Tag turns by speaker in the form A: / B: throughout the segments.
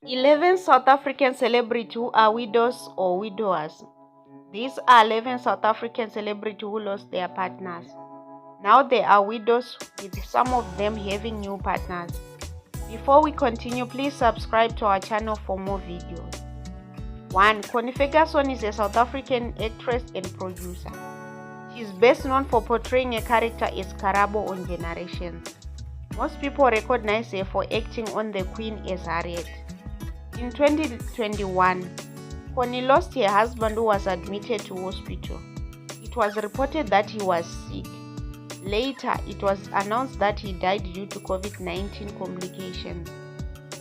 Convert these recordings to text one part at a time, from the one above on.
A: 11 South African celebrities who are widows or widowers. These are 11 South African celebrities who lost their partners. Now they are widows, with some of them having new partners. Before we continue, please subscribe to our channel for more videos. 1. Connie Ferguson is a South African actress and producer. She is best known for portraying a character as Karabo on Generations. Most people recognize her for acting on The Queen as Harriet. In 2021, Connie lost her husband who was admitted to hospital. It was reported that he was sick. Later, it was announced that he died due to COVID-19 complications.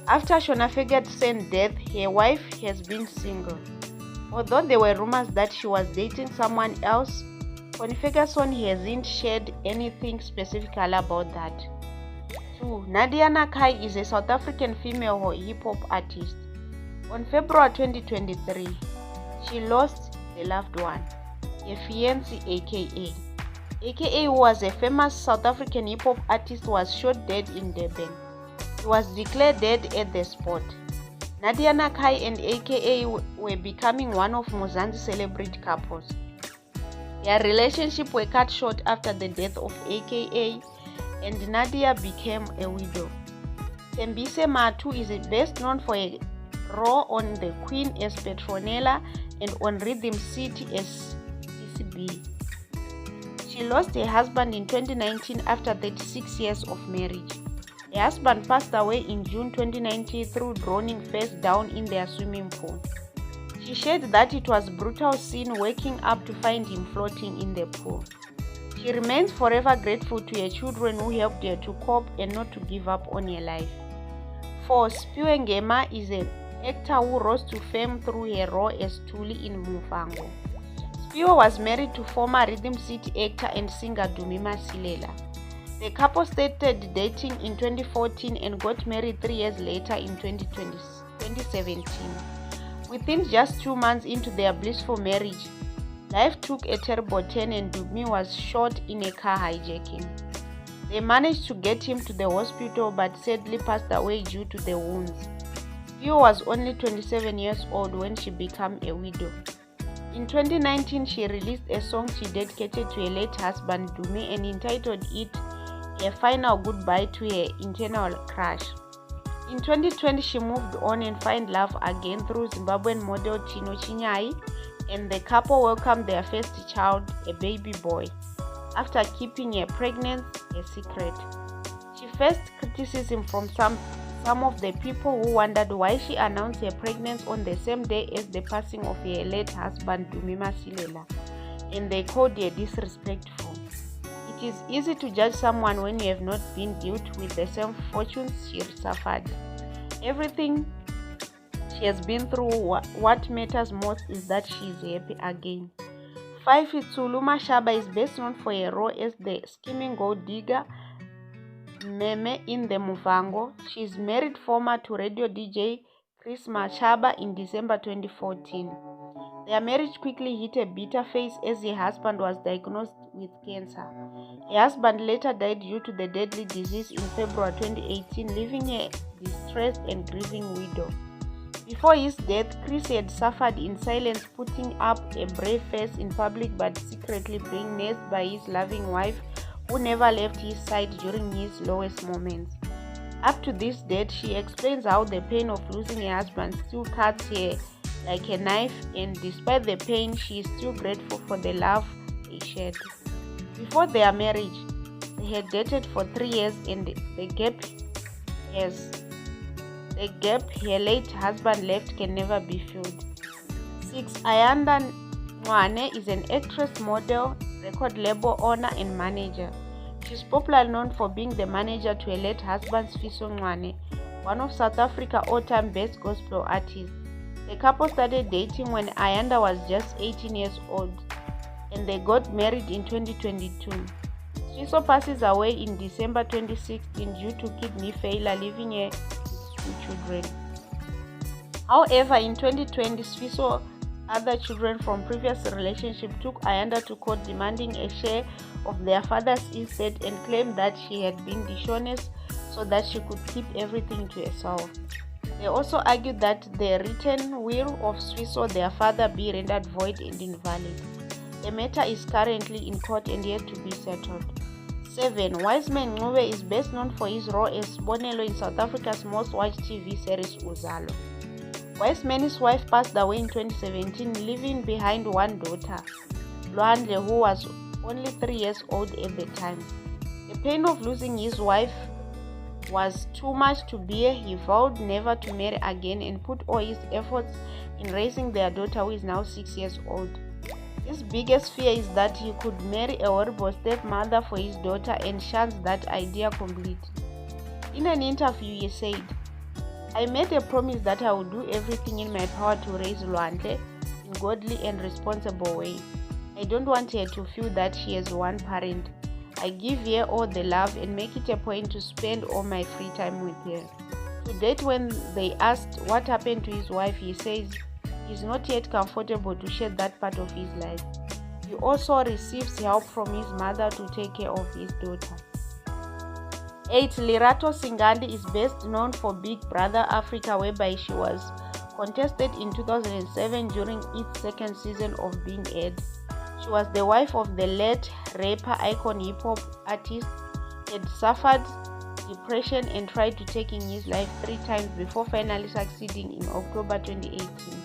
A: After Shona Ferguson's death, her wife has been single. Although there were rumors that she was dating someone else, Connie Ferguson hasn't shared anything specific about that. 2. Nadia Nakai is a South African female hip-hop artist. On February 2023, she lost a loved one, a fiance AKA. AKA, who was a famous South African hip-hop artist, was shot dead in Durban. He was declared dead at the spot. Nadia Nakai and AKA were becoming one of Msanzi celebrity couples. Their relationship was cut short after the death of AKA, and Nadia became a widow. Mncedisi Shabangu is best known for a role on The Queen as Petronella and on Rhythm City as CCB. She lost her husband in 2019 after 36 years of marriage. Her husband passed away in June 2019 through drowning face down in their swimming pool. She shared that it was a brutal scene waking up to find him floating in the pool. She remains forever grateful to her children who helped her to cope and not to give up on her life. 4. Simz Ngema is an actor who rose to fame through her role as Thuli in Mufango. Simz was married to former Rhythm City actor and singer Dumima Silela. The couple started dating in 2014 and got married 3 years later in 2017. Within just 2 months into their blissful marriage, life took a terrible turn and Dumi was shot in a car hijacking. They managed to get him to the hospital but sadly passed away due to the wounds. Simz was only 27 years old when she became a widow. In 2019, she released a song she dedicated to her late husband Dumi and entitled it A Final Goodbye to her internal crush. In 2020, she moved on and found love again through Zimbabwean model Tino Chinyai, and the couple welcomed their first child, a baby boy, after keeping her pregnancy a secret. She faced criticism from some of the people who wondered why she announced her pregnancy on the same day as the passing of her late husband Dumima Silela, and they called her disrespectful. It is easy to judge someone when you have not been dealt with the same fortunes she suffered. Everything she has been through, what matters most is that she is happy again. 5. Tsulu Shaba is best known for her role as the scheming gold digger Meme in the Mufango. She is married former to radio DJ Chris Mashaba in December 2014. Their marriage quickly hit a bitter phase as her husband was diagnosed with cancer. Her husband later died due to the deadly disease in February 2018, leaving her distressed and grieving widow. Before his death, Chris had suffered in silence, putting up a brave face in public but secretly being nursed by his loving wife, who never left his side during his lowest moments. Up to this date, she explains how the pain of losing her husband still cuts her like a knife, and despite the pain, she is still grateful for the love they shared. Before their marriage, they had dated for 3 years, and the gap her late husband left can never be filled. 6. Ayanda Ncwane is an actress, model, record label owner and manager. She is popularly known for being the manager to her late husband Simz Ngema, one of South Africa's all-time best gospel artists. The couple started dating when Ayanda was just 18 years old, and they got married in 2022. Simz passes away in December 2016 due to kidney failure, leaving her with 2 children. However, in 2020, Simz other children from previous relationship took Ayanda to court demanding a share of their father's estate and claimed that she had been dishonest so that she could keep everything to herself. They also argued that the written will of Swiso, their father, be rendered void and invalid. The matter is currently in court and yet to be settled. 7. Wiseman Ngqube is best known for his role as Bonelo in South Africa's most watched TV series Uzalo. Wiseman's wife passed away in 2017, leaving behind one daughter, Lwandle, who was only 3 years old at the time. The pain of losing his wife was too much to bear. He vowed never to marry again and put all his efforts in raising their daughter, who is now 6 years old. His biggest fear is that he could marry a horrible stepmother for his daughter and shuns that idea completely. In an interview, he said, "I made a promise that I would do everything in my power to raise Lwandle in a godly and responsible way. I don't want her to feel that she has one parent. I give her all the love and make it a point to spend all my free time with her." To date, when they asked what happened to his wife, he says he's not yet comfortable to share that part of his life. He also receives help from his mother to take care of his daughter. 8. Lerato Sengadi is best known for Big Brother Africa, whereby she was contested in 2007 during its second season of being aired. She was the wife of the late rapper icon hip-hop artist, had suffered depression and tried to take his life 3 times before finally succeeding in October 2018.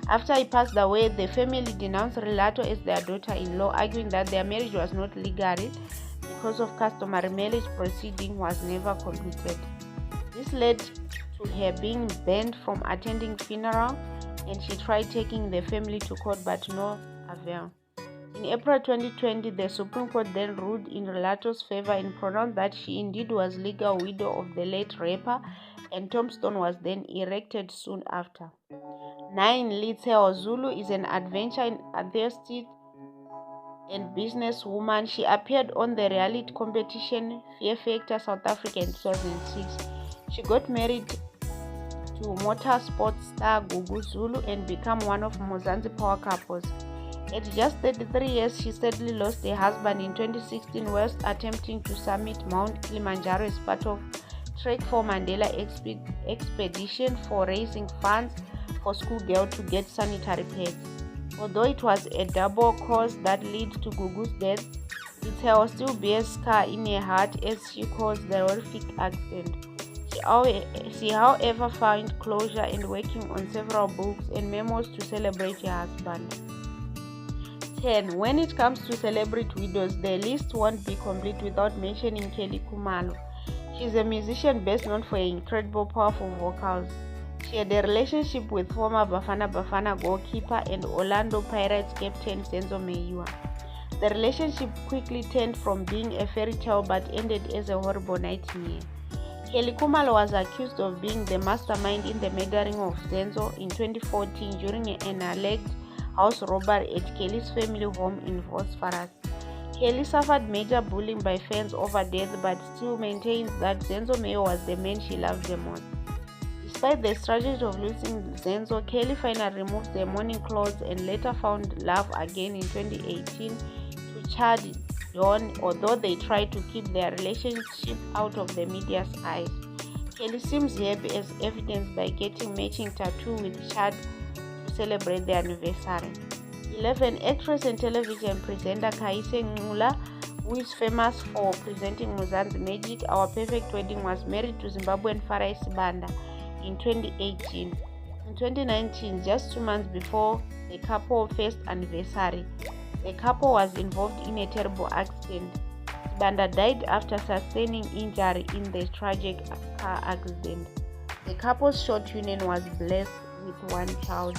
A: After he passed away, the family denounced Lerato as their daughter-in-law, arguing that their marriage was not legal because of customary marriage proceeding was never completed. This led to her being banned from attending funeral, and she tried taking the family to court but no avail. In April 2020, the Supreme Court then ruled in Lerato's favor and pronounced that she indeed was legal widow of the late rapper, and tombstone was then erected soon after. 9. Letshego Zulu is an adventure enthusiast and businesswoman. She appeared on the reality competition Fear Factor South Africa in 2006. She got married to motorsport star Gugu Zulu and became one of Msanzi power couples. At just 33 years, she sadly lost her husband in 2016 whilst attempting to summit Mount Kilimanjaro as part of Trek for Mandela expedition for raising funds for schoolgirls to get sanitary pads. Although it was a double cause that led to Gugu's death, Letshego still bears scar in her heart as she calls the horrific accident. She however found closure and working on several books and memos to celebrate her husband. 10. When it comes to celebrity widows, the list won't be complete without mentioning Khumalo. She's a musician best known for her incredible powerful vocals. She had a relationship with former Bafana Bafana goalkeeper and Orlando Pirates captain Simz Ngema. The relationship quickly turned from being a fairy tale but ended as a horrible nightmare. Khumalo was accused of being the mastermind in the murdering of Zenzo in 2014 during an alleged house robbery at Kelly's family home in Vosphorus. Kelly suffered major bullying by fans over death but still maintains that Zenzo Ngema was the man she loved the most. Despite the tragedy of losing Zenzo, Kelly finally removed the mourning clothes and later found love again in 2018 to Chad Don, although they tried to keep their relationship out of the media's eyes. Kelly seems happy as evidenced by getting matching tattoo with Chad to celebrate their anniversary. 11. Actress and television presenter Kayise Ngqula, who is famous for presenting Muzan's Magic, Our Perfect Wedding, was married to Zimbabwean Farai Sibanda in 2018. In 2019, just 2 months before the couple's first anniversary, the couple was involved in a terrible accident. Sibanda died after sustaining injury in the tragic car accident. The couple's short union was blessed with one child.